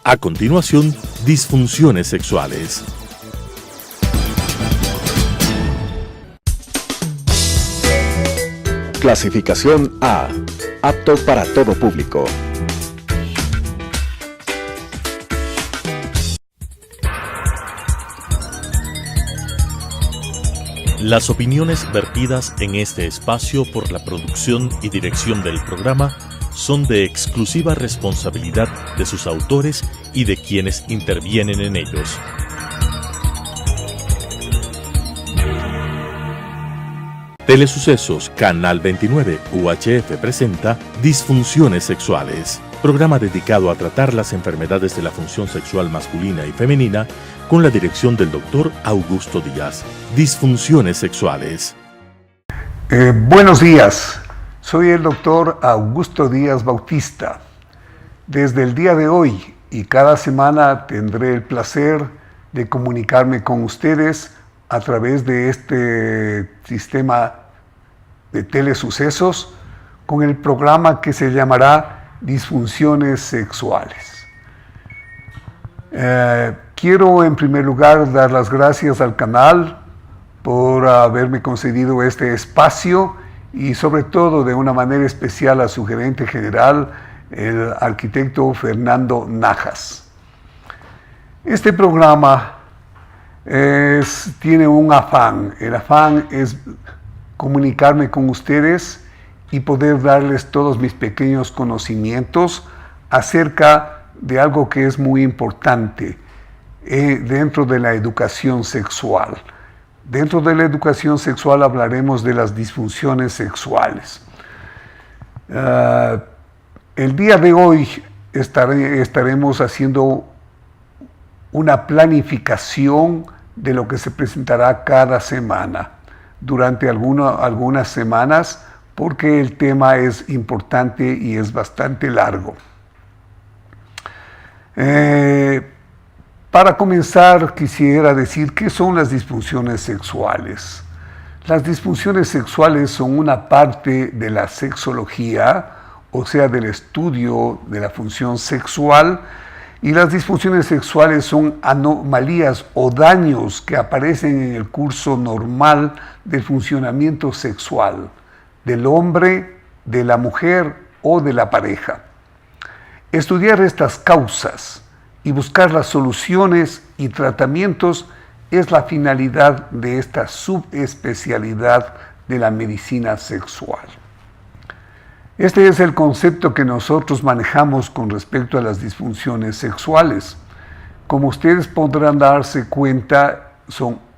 A continuación, disfunciones sexuales. Clasificación A. Apto para todo público. Las opiniones vertidas en este espacio por la producción y dirección del programa son de exclusiva responsabilidad de sus autores y de quienes intervienen en ellos. Telesucesos Canal 29 UHF presenta Disfunciones Sexuales, programa dedicado a tratar las enfermedades de la función sexual masculina y femenina con la dirección del Dr. Augusto Díaz. Disfunciones Sexuales. Buenos días, soy el Dr. Augusto Díaz Bautista. Desde el día de hoy y cada semana tendré el placer de comunicarme con ustedes a través de este sistema de telesucesos con el programa que se llamará Disfunciones Sexuales. Quiero en primer lugar dar las gracias al canal por haberme concedido este espacio y sobre todo de una manera especial a su gerente general, el arquitecto Fernando Najas. Este programa tiene un afán. El afán es comunicarme con ustedes y poder darles todos mis pequeños conocimientos acerca de algo que es muy importante dentro de la educación sexual. Dentro de la educación sexual hablaremos de las disfunciones sexuales. El día de hoy estaremos haciendo una planificación de lo que se presentará cada semana, durante algunas semanas, porque el tema es importante y es bastante largo. Para comenzar, quisiera decir qué son las disfunciones sexuales. Las disfunciones sexuales son una parte de la sexología, o sea, del estudio de la función sexual, y las disfunciones sexuales son anomalías o daños que aparecen en el curso normal del funcionamiento sexual del hombre, de la mujer o de la pareja. Estudiar estas causas y buscar las soluciones y tratamientos es la finalidad de esta subespecialidad de la medicina sexual. Este es el concepto que nosotros manejamos con respecto a las disfunciones sexuales. Como ustedes podrán darse cuenta,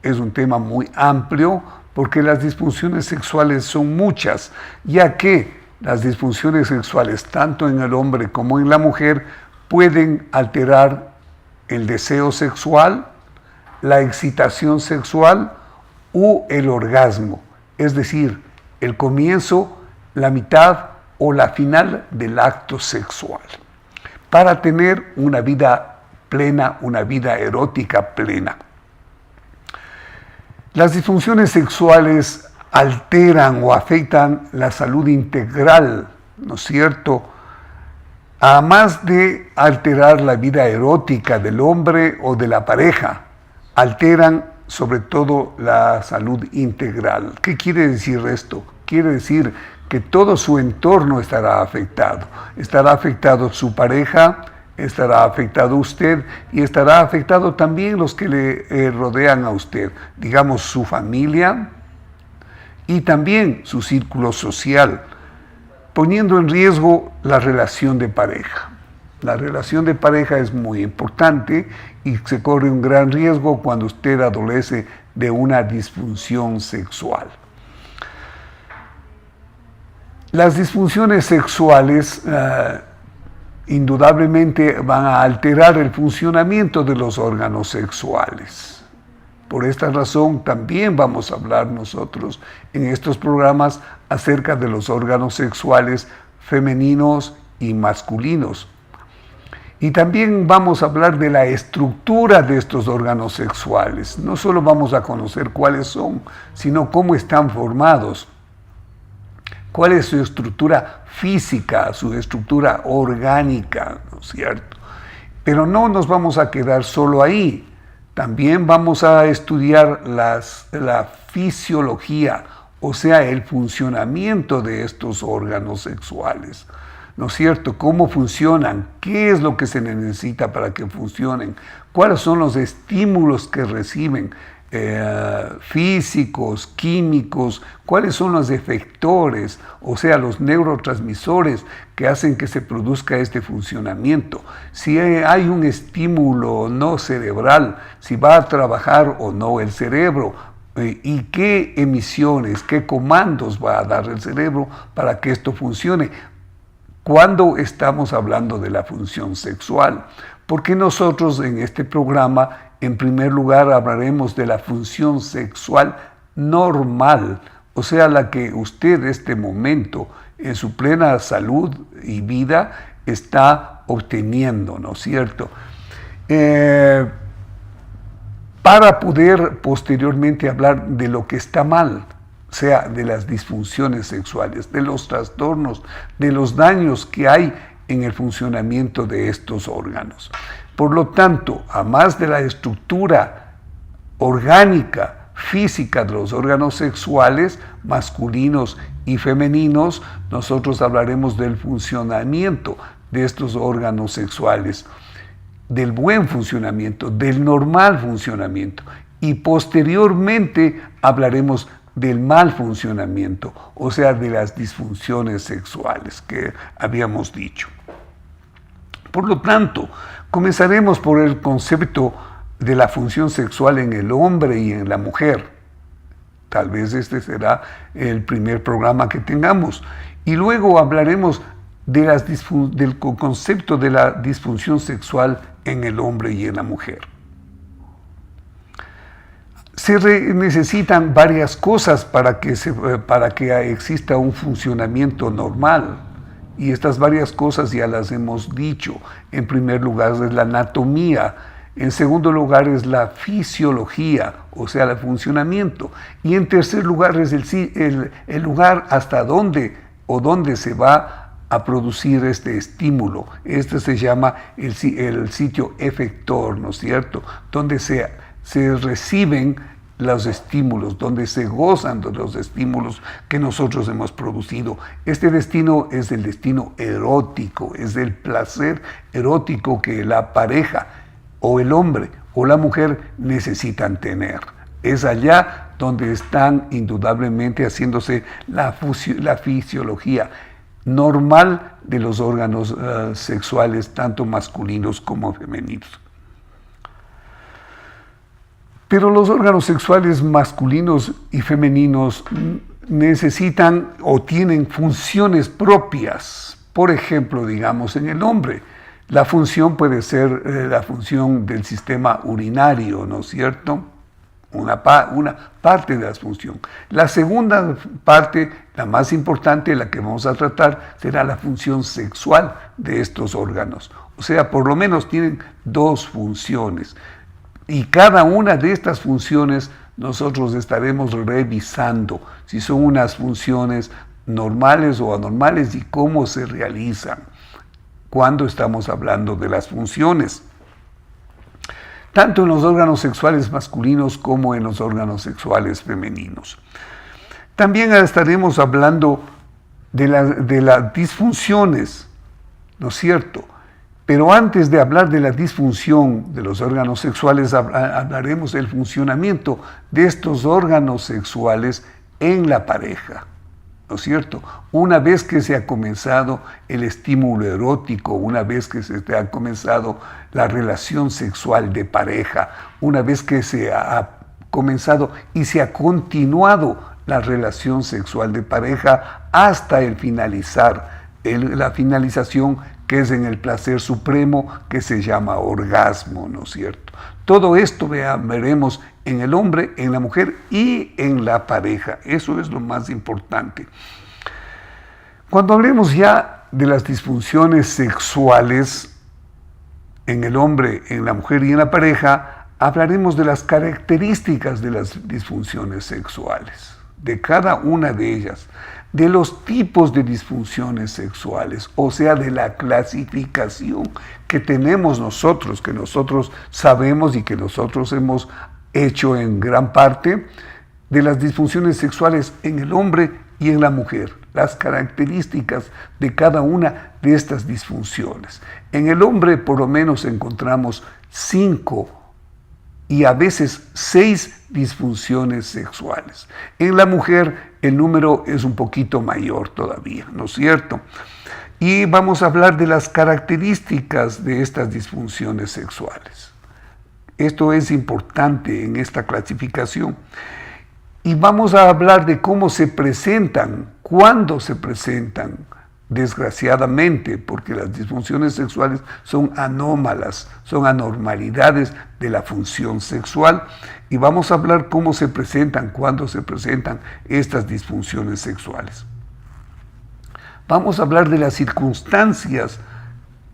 es un tema muy amplio porque las disfunciones sexuales son muchas, ya que las disfunciones sexuales, tanto en el hombre como en la mujer, pueden alterar el deseo sexual, la excitación sexual u el orgasmo, es decir, el comienzo, la mitad o la final del acto sexual, para tener una vida plena, una vida erótica plena. Las disfunciones sexuales alteran o afectan la salud integral, ¿no es cierto? Además de alterar la vida erótica del hombre o de la pareja, alteran sobre todo la salud integral. ¿Qué quiere decir esto? Quiere decir que todo su entorno estará afectado. Estará afectado su pareja, estará afectado usted y estará afectado también los que le rodean a usted, digamos su familia y también su círculo social, poniendo en riesgo la relación de pareja. La relación de pareja es muy importante y se corre un gran riesgo cuando usted adolece de una disfunción sexual. Las disfunciones sexuales indudablemente van a alterar el funcionamiento de los órganos sexuales. Por esta razón también vamos a hablar nosotros en estos programas acerca de los órganos sexuales femeninos y masculinos. Y también vamos a hablar de la estructura de estos órganos sexuales. No solo vamos a conocer cuáles son, sino cómo están formados. ¿Cuál es su estructura física, su estructura orgánica, ¿no es cierto? Pero no nos vamos a quedar solo ahí. También vamos a estudiar la fisiología, o sea, el funcionamiento de estos órganos sexuales. ¿No es cierto? ¿Cómo funcionan? ¿Qué es lo que se necesita para que funcionen? ¿Cuáles son los estímulos que reciben? Físicos, químicos, cuáles son los efectores, o sea, los neurotransmisores que hacen que se produzca este funcionamiento. Si hay un estímulo no cerebral, si va a trabajar o no el cerebro, y qué emisiones, qué comandos va a dar el cerebro para que esto funcione. Cuando estamos hablando de la función sexual, porque nosotros en este programa, en primer lugar, hablaremos de la función sexual normal, o sea, la que usted en este momento, en su plena salud y vida, está obteniendo, ¿no es cierto? Para poder posteriormente hablar de lo que está mal, o sea, de las disfunciones sexuales, de los trastornos, de los daños que hay en el funcionamiento de estos órganos. Por lo tanto, a más de la estructura orgánica, física de los órganos sexuales, masculinos y femeninos, nosotros hablaremos del funcionamiento de estos órganos sexuales, del buen funcionamiento, del normal funcionamiento, y posteriormente hablaremos del mal funcionamiento, o sea, de las disfunciones sexuales que habíamos dicho. Por lo tanto, comenzaremos por el concepto de la función sexual en el hombre y en la mujer. Tal vez este será el primer programa que tengamos. Y luego hablaremos de del concepto de la disfunción sexual en el hombre y en la mujer. Necesitan varias cosas para que exista un funcionamiento normal. Y estas varias cosas ya las hemos dicho. En primer lugar es la anatomía. En segundo lugar es la fisiología, o sea, el funcionamiento. Y en tercer lugar es el lugar hasta dónde se va a producir este estímulo. Este se llama el sitio efector, ¿no es cierto? Donde se reciben los estímulos, donde se gozan de los estímulos que nosotros hemos producido. Este destino es el destino erótico, es el placer erótico que la pareja o el hombre o la mujer necesitan tener. Es allá donde están indudablemente haciéndose la fisiología normal de los órganos sexuales, tanto masculinos como femeninos. Pero los órganos sexuales masculinos y femeninos necesitan o tienen funciones propias. Por ejemplo, digamos, en el hombre, la función puede ser la función del sistema urinario, ¿no es cierto? Una parte de la función. La segunda parte, la más importante, la que vamos a tratar, será la función sexual de estos órganos. O sea, por lo menos tienen dos funciones. Y cada una de estas funciones nosotros estaremos revisando si son unas funciones normales o anormales y cómo se realizan cuando estamos hablando de las funciones, tanto en los órganos sexuales masculinos como en los órganos sexuales femeninos. También estaremos hablando de las disfunciones, ¿no es cierto? Pero antes de hablar de la disfunción de los órganos sexuales, hablaremos del funcionamiento de estos órganos sexuales en la pareja, ¿no es cierto? Una vez que se ha comenzado el estímulo erótico, una vez que se ha comenzado la relación sexual de pareja, una vez que se ha comenzado y se ha continuado la relación sexual de pareja hasta el finalizar, la finalización que es en el placer supremo que se llama orgasmo, ¿no es cierto? Todo esto veremos en el hombre, en la mujer y en la pareja. Eso es lo más importante. Cuando hablemos ya de las disfunciones sexuales en el hombre, en la mujer y en la pareja, hablaremos de las características de las disfunciones sexuales. de cada una de ellas, de los tipos de disfunciones sexuales, o sea, de la clasificación que tenemos nosotros, que nosotros sabemos y que nosotros hemos hecho en gran parte, de las disfunciones sexuales en el hombre y en la mujer, las características de cada una de estas disfunciones. En el hombre por lo menos encontramos 5 y a veces 6 disfunciones sexuales. En la mujer el número es un poquito mayor todavía, ¿no es cierto? Y vamos a hablar de las características de estas disfunciones sexuales. Esto es importante en esta clasificación. Y vamos a hablar de cómo se presentan, cuándo se presentan, desgraciadamente, porque las disfunciones sexuales son anómalas, son anormalidades de la función sexual. Y vamos a hablar cómo se presentan, cuándo se presentan estas disfunciones sexuales. Vamos a hablar de las circunstancias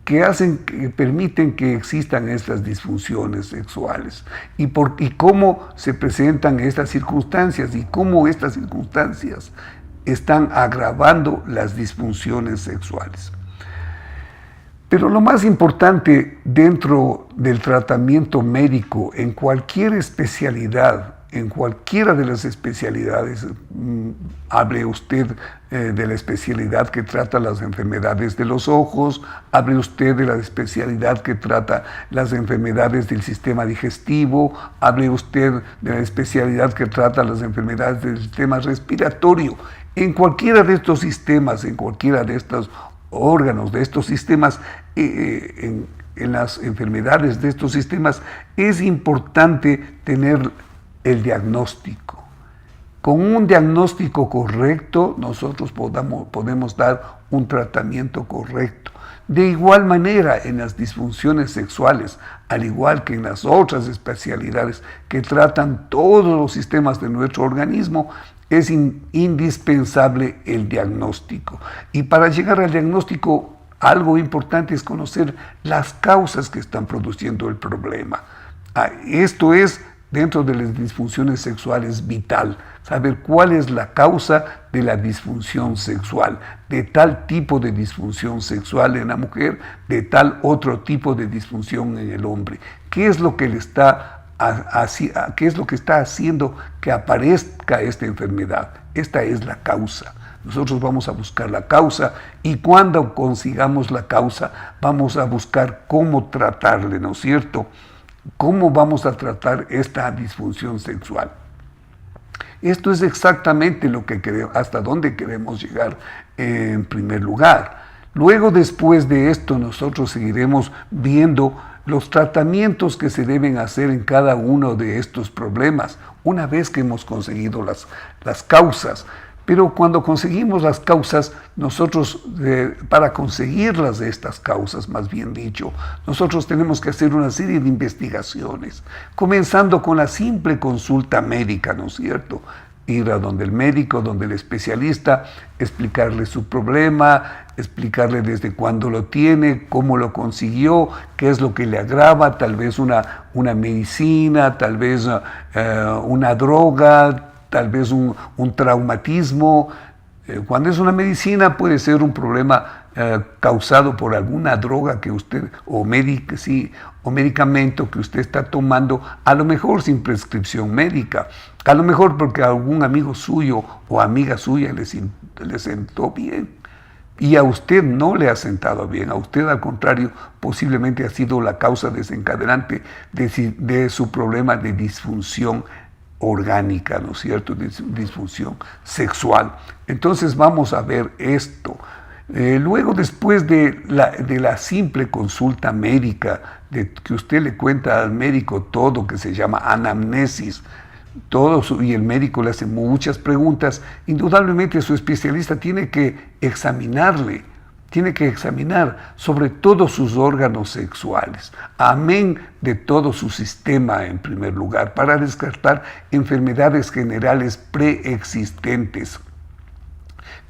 que permiten que existan estas disfunciones sexuales y cómo se presentan estas circunstancias y cómo estas circunstancias están agravando las disfunciones sexuales. Pero lo más importante dentro del tratamiento médico en cualquier especialidad, en cualquiera de las especialidades, hable usted de la especialidad que trata las enfermedades de los ojos, hable usted de la especialidad que trata las enfermedades del sistema digestivo, hable usted de la especialidad que trata las enfermedades del sistema respiratorio. En cualquiera de estos sistemas, en cualquiera de estos órganos, de estos sistemas, en las enfermedades de estos sistemas, es importante tener el diagnóstico. Con un diagnóstico correcto, nosotros podemos dar un tratamiento correcto. De igual manera, en las disfunciones sexuales, al igual que en las otras especialidades que tratan todos los sistemas de nuestro organismo, es indispensable el diagnóstico. Y para llegar al diagnóstico, algo importante es conocer las causas que están produciendo el problema. Esto es, dentro de las disfunciones sexuales, vital. Saber cuál es la causa de la disfunción sexual, de tal tipo de disfunción sexual en la mujer, de tal otro tipo de disfunción en el hombre. ¿Qué es lo que está haciendo que aparezca esta enfermedad? Esta es la causa. Nosotros vamos a buscar la causa y cuando consigamos la causa vamos a buscar cómo tratarle, ¿no es cierto? ¿Cómo vamos a tratar esta disfunción sexual? Esto es exactamente lo que hasta dónde queremos llegar en primer lugar. Luego, después de esto, nosotros seguiremos viendo los tratamientos que se deben hacer en cada uno de estos problemas, una vez que hemos conseguido las causas. Pero cuando conseguimos las causas, nosotros, para conseguirlas de estas causas, más bien dicho, nosotros tenemos que hacer una serie de investigaciones, comenzando con la simple consulta médica, ¿no es cierto? Ir a donde el médico, donde el especialista, explicarle su problema, explicarle desde cuándo lo tiene, cómo lo consiguió, qué es lo que le agrava, tal vez una medicina, tal vez una droga, tal vez un traumatismo. Cuando es una medicina puede ser un problema causado por alguna droga que usted, o medicamento que usted está tomando, a lo mejor sin prescripción médica, a lo mejor porque a algún amigo suyo o amiga suya le sentó bien y a usted no le ha sentado bien, a usted al contrario posiblemente ha sido la causa desencadenante de su problema de disfunción orgánica, ¿no es cierto?, disfunción sexual. Entonces vamos a ver esto. Luego, después de la simple consulta médica, de que usted le cuenta al médico todo, que se llama anamnesis, y el médico le hace muchas preguntas, indudablemente su especialista tiene que examinarle, tiene que examinar sobre todos sus órganos sexuales, amén de todo su sistema en primer lugar, para descartar enfermedades generales preexistentes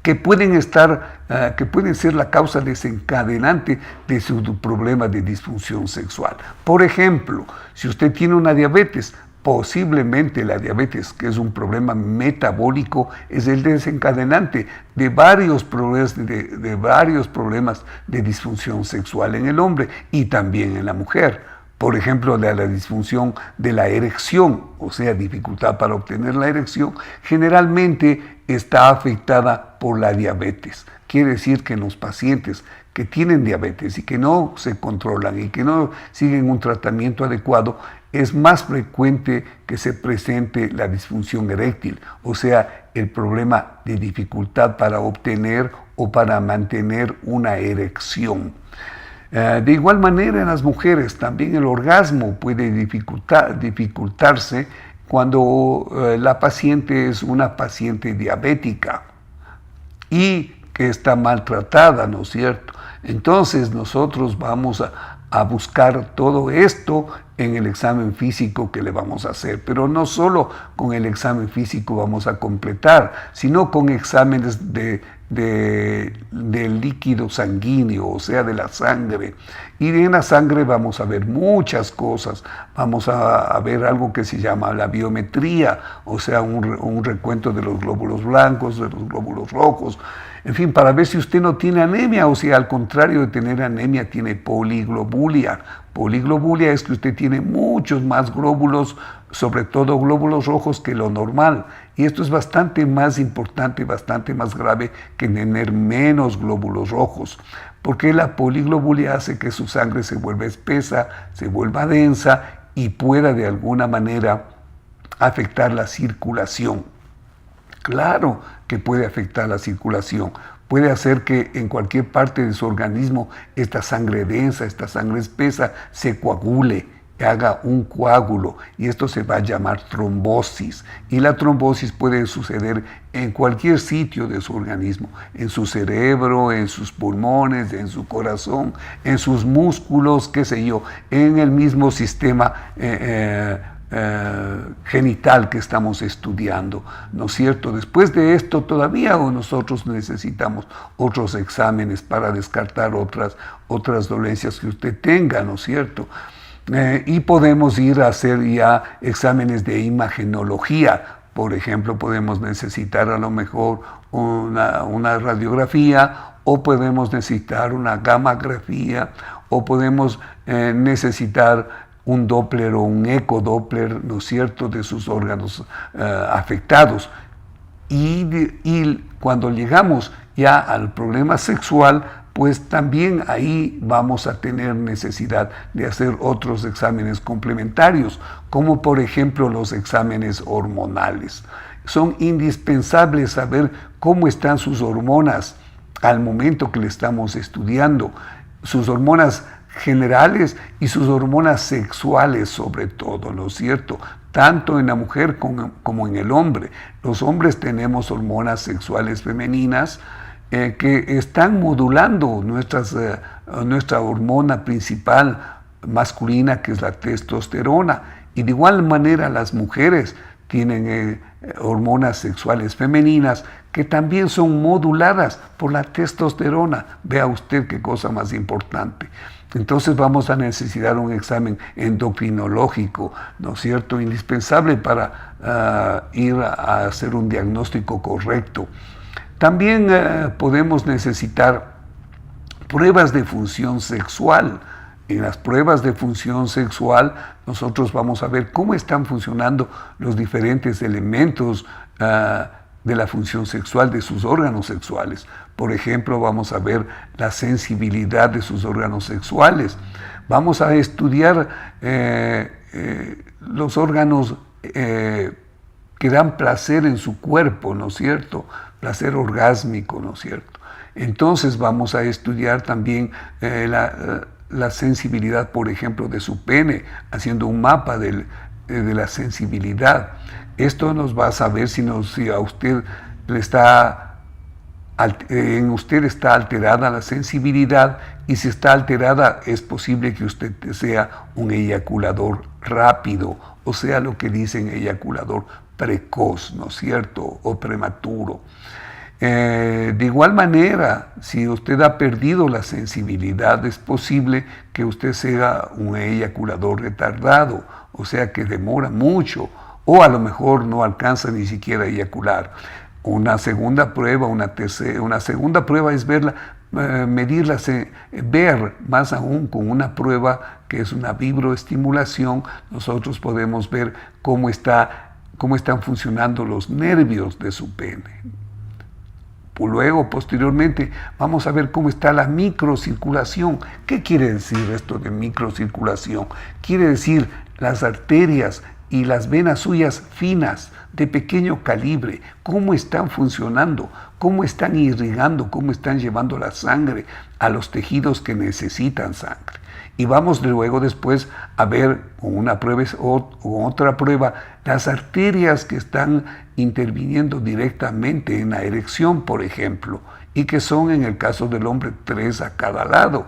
que pueden ser la causa desencadenante de su problema de disfunción sexual. Por ejemplo, si usted tiene una diabetes, posiblemente la diabetes, que es un problema metabólico, es el desencadenante de varios problemas de disfunción sexual en el hombre y también en la mujer. Por ejemplo, la disfunción de la erección, o sea, dificultad para obtener la erección, generalmente está afectada por la diabetes. Quiere decir que en los pacientes que tienen diabetes y que no se controlan y que no siguen un tratamiento adecuado, es más frecuente que se presente la disfunción eréctil, o sea, el problema de dificultad para obtener o para mantener una erección. De igual manera, en las mujeres también el orgasmo puede dificultarse cuando la paciente es una paciente diabética y que está maltratada, ¿no es cierto? Entonces nosotros vamos a buscar todo esto en el examen físico que le vamos a hacer, pero no solo con el examen físico vamos a completar, sino con exámenes de líquido sanguíneo, o sea, de la sangre. Y en la sangre vamos a ver muchas cosas. Vamos a ver algo que se llama la biometría, o sea, un recuento de los glóbulos blancos, de los glóbulos rojos, en fin, para ver si usted no tiene anemia, o si al contrario de tener anemia tiene poliglobulia. Poliglobulia es que usted tiene muchos más glóbulos, sobre todo glóbulos rojos, que lo normal. Y esto es bastante más importante, bastante más grave que tener menos glóbulos rojos, porque la poliglobulia hace que su sangre se vuelva espesa, se vuelva densa y pueda de alguna manera afectar la circulación. Claro que puede afectar la circulación, puede hacer que en cualquier parte de su organismo esta sangre densa, esta sangre espesa se coagule, haga un coágulo, y esto se va a llamar trombosis. Y la trombosis puede suceder en cualquier sitio de su organismo, en su cerebro, en sus pulmones, en su corazón, en sus músculos, qué sé yo, en el mismo sistema genital que estamos estudiando, ¿no es cierto? Después de esto todavía nosotros necesitamos otros exámenes para descartar otras dolencias que usted tenga, ¿no es cierto? Y podemos ir a hacer ya exámenes de imagenología. Por ejemplo, podemos necesitar a lo mejor una radiografía, o podemos necesitar una gammagrafía, o podemos necesitar un Doppler o un ecodoppler, ¿no es cierto?, de sus órganos afectados. Y cuando llegamos ya al problema sexual, pues también ahí vamos a tener necesidad de hacer otros exámenes complementarios, como por ejemplo los exámenes hormonales. Son indispensables saber cómo están sus hormonas al momento que le estamos estudiando, sus hormonas generales y sus hormonas sexuales sobre todo, ¿no es cierto? Tanto en la mujer como en el hombre. Los hombres tenemos hormonas sexuales femeninas que están modulando nuestra hormona principal masculina, que es la testosterona. Y de igual manera las mujeres tienen hormonas sexuales femeninas que también son moduladas por la testosterona. Vea usted qué cosa más importante. Entonces vamos a necesitar un examen endocrinológico, ¿no es cierto?, indispensable para ir a hacer un diagnóstico correcto. También podemos necesitar pruebas de función sexual. En las pruebas de función sexual nosotros vamos a ver cómo están funcionando los diferentes elementos de la función sexual de sus órganos sexuales. Por ejemplo, vamos a ver la sensibilidad de sus órganos sexuales. Vamos a estudiar los órganos que dan placer en su cuerpo, ¿no es cierto? Placer orgásmico, ¿no es cierto? Entonces vamos a estudiar también la sensibilidad, por ejemplo, de su pene, haciendo un mapa de la sensibilidad. Esto nos va a saber si a usted en usted está alterada la sensibilidad, y si está alterada es posible que usted sea un eyaculador rápido, o sea, lo que dicen eyaculador precoz, ¿no es cierto?, o prematuro. De igual manera, si usted ha perdido la sensibilidad, es posible que usted sea un eyaculador retardado, o sea que demora mucho, o a lo mejor no alcanza ni siquiera a eyacular. Una segunda prueba, una segunda prueba es medirla, ver más aún con una prueba que es una vibroestimulación. Nosotros podemos ver cómo están funcionando los nervios de su pene. Luego, posteriormente, vamos a ver cómo está la microcirculación. ¿Qué quiere decir esto de microcirculación? Quiere decir las arterias y las venas suyas finas, de pequeño calibre, cómo están funcionando, cómo están irrigando, cómo están llevando la sangre a los tejidos que necesitan sangre. Y vamos luego después a ver con una prueba o otra prueba las arterias que están interviniendo directamente en la erección, por ejemplo, y que son en el caso del hombre 3 a cada lado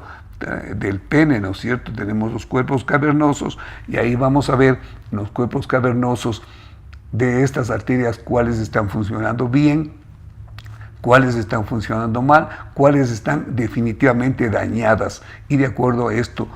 del pene, ¿no es cierto? Tenemos los cuerpos cavernosos y ahí vamos a ver los cuerpos cavernosos de estas arterias cuáles están funcionando bien, cuáles están funcionando mal, cuáles están definitivamente dañadas y de acuerdo a esto,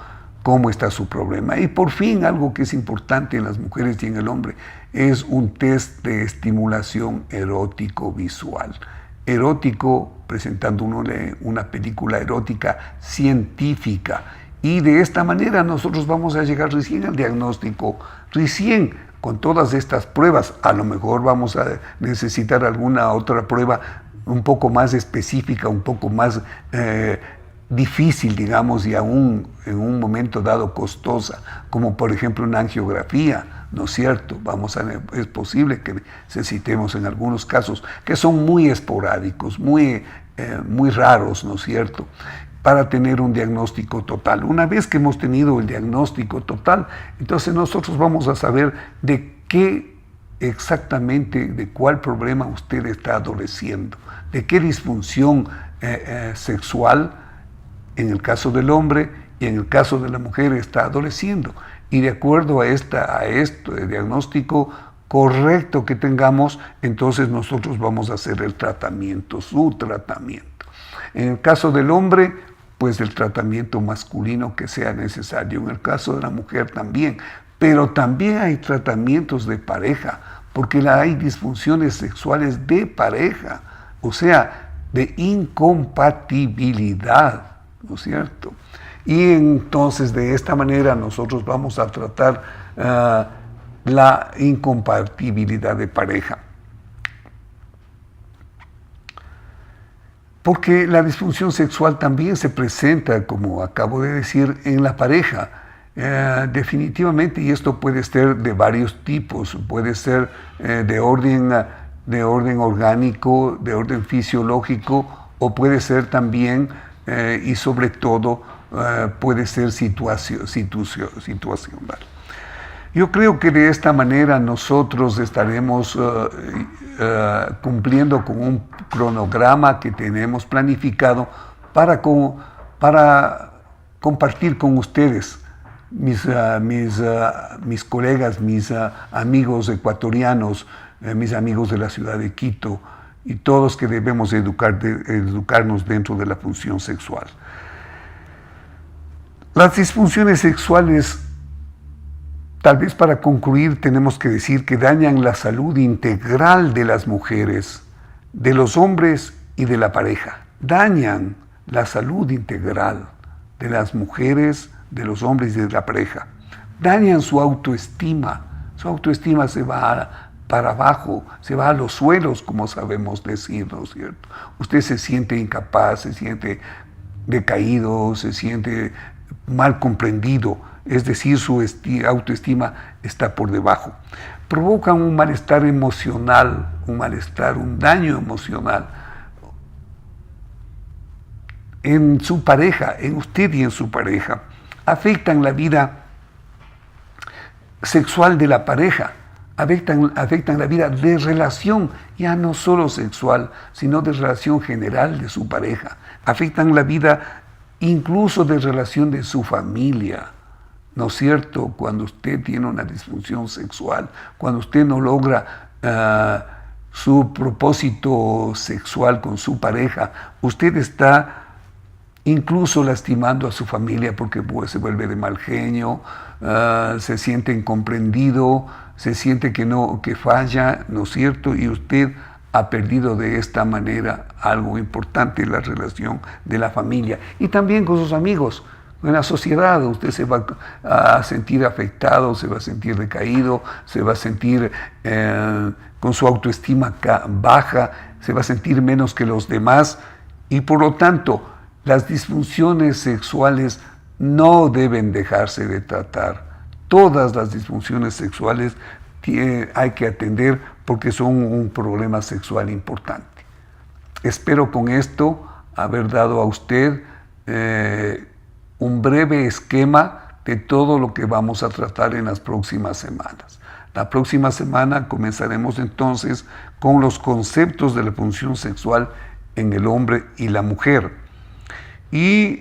cómo está su problema. Y por fin, algo que es importante en las mujeres y en el hombre es un test de estimulación erótico visual. Erótico, presentando una película erótica científica. Y de esta manera nosotros vamos a llegar recién al diagnóstico, recién con todas estas pruebas. A lo mejor vamos a necesitar alguna otra prueba un poco más específica, un poco más difícil, digamos, y aún en un momento dado costosa, como por ejemplo una angiografía, ¿no es cierto? Es posible que necesitemos en algunos casos que son muy esporádicos, muy raros, ¿no es cierto?, para tener un diagnóstico total. Una vez que hemos tenido el diagnóstico total, entonces nosotros vamos a saber de qué exactamente, de cuál problema usted está adoleciendo, de qué disfunción sexual, en el caso del hombre y en el caso de la mujer, está adoleciendo. Y de acuerdo a este diagnóstico correcto que tengamos, entonces nosotros vamos a hacer el tratamiento, su tratamiento. En el caso del hombre, pues el tratamiento masculino que sea necesario. En el caso de la mujer también. Pero también hay tratamientos de pareja, porque hay disfunciones sexuales de pareja, o sea, de incompatibilidad, ¿no es cierto? Y entonces de esta manera nosotros vamos a tratar la incompatibilidad de pareja. Porque la disfunción sexual también se presenta, como acabo de decir, en la pareja. Definitivamente, y esto puede ser de varios tipos, puede ser de orden orgánico, de orden fisiológico, o puede ser también y sobre todo puede ser situacional. Yo creo que de esta manera nosotros estaremos cumpliendo con un cronograma que tenemos planificado para compartir con ustedes, mis colegas, mis amigos ecuatorianos, mis amigos de la ciudad de Quito, y todos que debemos educarnos dentro de la función sexual. Las disfunciones sexuales, tal vez para concluir, tenemos que decir que dañan la salud integral de las mujeres, de los hombres y de la pareja. Dañan la salud integral de las mujeres, de los hombres y de la pareja. Dañan su autoestima. Su autoestima se va para abajo, se va a los suelos, como sabemos decir, ¿no es cierto? Usted se siente incapaz, se siente decaído, se siente mal comprendido, es decir, su autoestima está por debajo. Provocan un malestar emocional, un daño emocional en su pareja, en usted y en su pareja. Afectan la vida sexual de la pareja, afectan la vida de relación, ya no solo sexual, sino de relación general de su pareja. Afectan la vida incluso de relación de su familia, ¿no es cierto? Cuando usted tiene una disfunción sexual, cuando usted no logra su propósito sexual con su pareja, usted está incluso lastimando a su familia porque pues, se vuelve de mal genio, se siente incomprendido, se siente que falla, ¿no es cierto? Y usted ha perdido de esta manera algo importante en la relación de la familia y también con sus amigos. En la sociedad usted se va a sentir afectado, se va a sentir decaído, se va a sentir con su autoestima baja, se va a sentir menos que los demás y por lo tanto las disfunciones sexuales no deben dejarse de tratar. Todas las disfunciones sexuales hay que atender porque son un problema sexual importante. Espero con esto haber dado a usted un breve esquema de todo lo que vamos a tratar en las próximas semanas. La próxima semana comenzaremos entonces con los conceptos de la función sexual en el hombre y la mujer. Y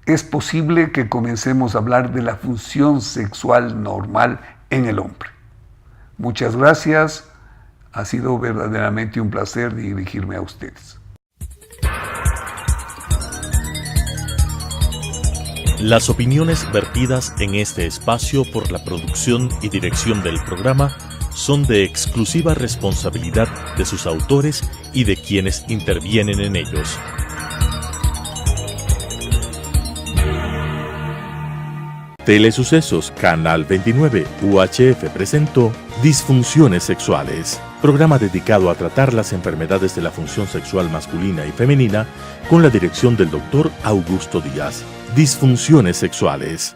es posible que comencemos a hablar de la función sexual normal en el hombre. Muchas gracias. Ha sido verdaderamente un placer dirigirme a ustedes. Las opiniones vertidas en este espacio por la producción y dirección del programa son de exclusiva responsabilidad de sus autores y de quienes intervienen en ellos. Telesucesos Canal 29 UHF presentó Disfunciones Sexuales, programa dedicado a tratar las enfermedades de la función sexual masculina y femenina con la dirección del Dr. Augusto Díaz. Disfunciones Sexuales.